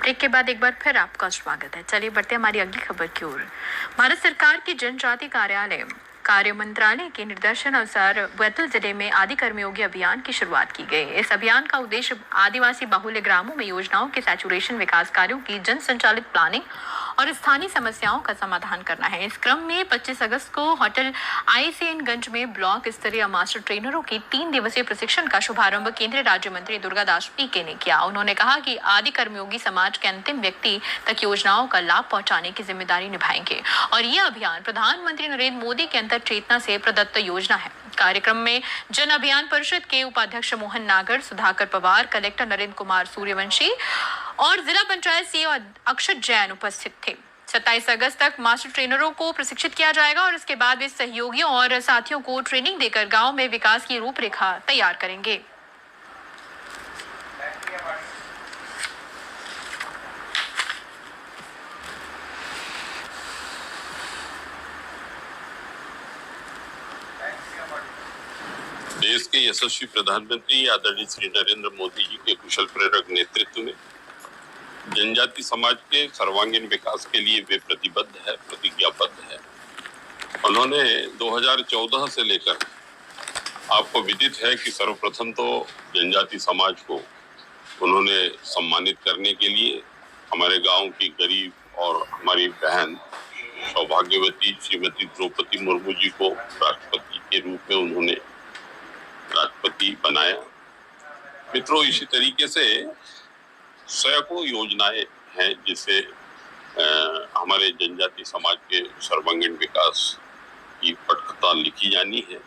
Break के बाद एक बार फिर आपका स्वागत है। चलिए बढ़ते हमारी अगली खबर की ओर। भारत सरकार की जनजाति कार्य मंत्रालय के निर्देशानुसार बैतूल जिले में आदि कर्मयोगी अभियान की शुरुआत की गई। इस अभियान का उद्देश्य आदिवासी बाहुल्य ग्रामों में योजनाओं के सैचुरेशन, विकास कार्यों की जन संचालित प्लानिंग और स्थानीय समस्याओं का समाधान करना है। इस क्रम में 25 अगस्त को होटल आईसीएनगंज में ब्लॉक स्तरीय मास्टर ट्रेनरों की 3 दिवसीय प्रशिक्षण का शुभारंभ केंद्रीय राज्य मंत्री दुर्गादास पीके ने किया। उन्होंने कहा कि आदि कर्मयोगी समाज के अंतिम व्यक्ति तक योजनाओं का लाभ पहुंचाने की जिम्मेदारी निभाएंगे और यह अभियान प्रधानमंत्री नरेंद्र मोदी के अंतर चेतना से प्रदत्त योजना है। कार्यक्रम में जन अभियान परिषद के उपाध्यक्ष मोहन नागर, सुधाकर पवार, कलेक्टर नरेंद्र कुमार सूर्यवंशी और जिला पंचायत सीईओ अक्षत जैन उपस्थित थे। 27 अगस्त तक मास्टर ट्रेनरों को प्रशिक्षित किया जाएगा और इसके बाद वे सहयोगियों और साथियों को ट्रेनिंग देकर गांव में विकास की रूपरेखा तैयार करेंगे। देश के यशस्वी प्रधानमंत्री आदरणीय श्री नरेंद्र मोदी जी के कुशल प्रेरक नेतृत्व में जनजाति समाज के सर्वांगीण विकास के लिए वे प्रतिबद्ध है, प्रतिज्ञाबद्ध है। उन्होंने 2014 से लेकर, आपको विदित है कि सर्वप्रथम तो जनजाति समाज को उन्होंने सम्मानित करने के लिए हमारे गांव की गरीब और हमारी बहन सौभाग्यवती श्रीमती द्रौपदी मुर्मू जी को राष्ट्रपति के रूप में उन्होंने राष्ट्रपति बनाया। मित्रों, इसी तरीके से सैकड़ों योजनाएं हैं जिससे हमारे जनजाति समाज के सर्वांगीण विकास की पटकथा लिखी जानी है।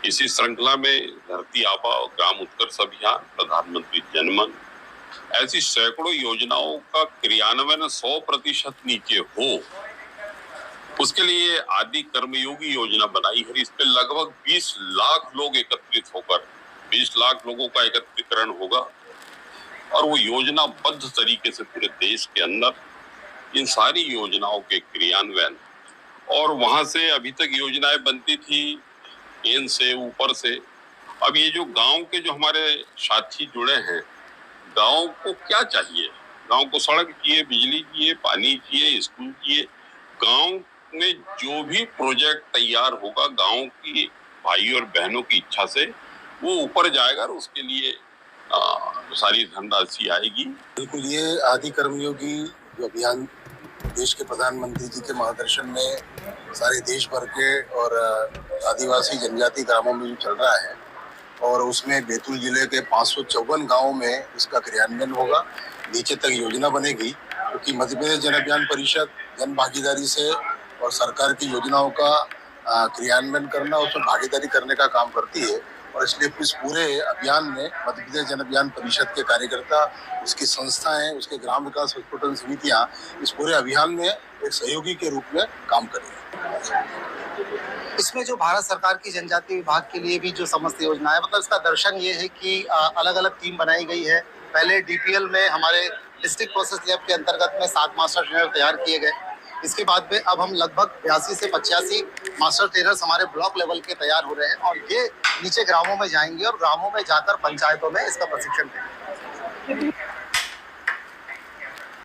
इसी श्रृंखला में धरती आबा और ग्राम उत्कर्ष अभियान, प्रधानमंत्री जनमन, ऐसी सैकड़ों योजनाओं का क्रियान्वयन 100% नीचे हो, उसके लिए आदि कर्मयोगी योजना बनाई है। इस पे लगभग 20 लाख लोग एकत्रित होकर 20 लाख लोगों का एकत्रीकरण होगा और वो योजनाबद्ध तरीके से पूरे देश के अंदर इन सारी योजनाओं के क्रियान्वयन, और वहां से अभी तक योजनाएं बनती थी केंद्र से, ऊपर से। अब ये जो गांव के जो हमारे साथी जुड़े हैं, गांव को क्या चाहिए? गांव को सड़क चाहिए, बिजली चाहिए, पानी चाहिए, स्कूल चाहिए। गांव में जो भी प्रोजेक्ट तैयार होगा गांव की भाई और बहनों की इच्छा से वो ऊपर जाएगा और उसके लिए सारी धनराशि आएगी। बिल्कुल, ये आदि कर्मयोगी जो अभियान देश के प्रधानमंत्री जी के मार्गदर्शन में सारे देश भर के और आदिवासी जनजाति ग्रामों में जो चल रहा है, और उसमें बैतूल जिले के 554 गाँव में इसका क्रियान्वयन होगा। नीचे तक योजना बनेगी, क्योंकि मध्य प्रदेश जन अभियान परिषद जन भागीदारी से और सरकार की योजनाओं का क्रियान्वयन करना, उसमें भागीदारी करने का काम करती है। और इसलिए इस पूरे अभियान में मध्य प्रदेश जन अभियान परिषद के कार्यकर्ता, उसकी संस्थाएं, उसके ग्राम विकास संगठन समितियां इस पूरे अभियान में एक सहयोगी के रूप में काम करेंगे। इसमें जो भारत सरकार की जनजाति विभाग के लिए भी जो समस्त योजना है, मतलब इसका दर्शन ये है कि अलग अलग टीम बनाई गई है। पहले डीपीएल में हमारे डिस्ट्रिक्ट प्रोसेस लैब के अंतर्गत में 7 मास्टर ट्रेनर तैयार किए गए। इसके बाद में अब हम लगभग 82 से 85 मास्टर ट्रेनर्स हमारे ब्लॉक लेवल के तैयार हो रहे हैं और ये नीचे ग्रामों में जाएंगे और ग्रामों में जाकर पंचायतों में इसका प्रशिक्षण देंगे।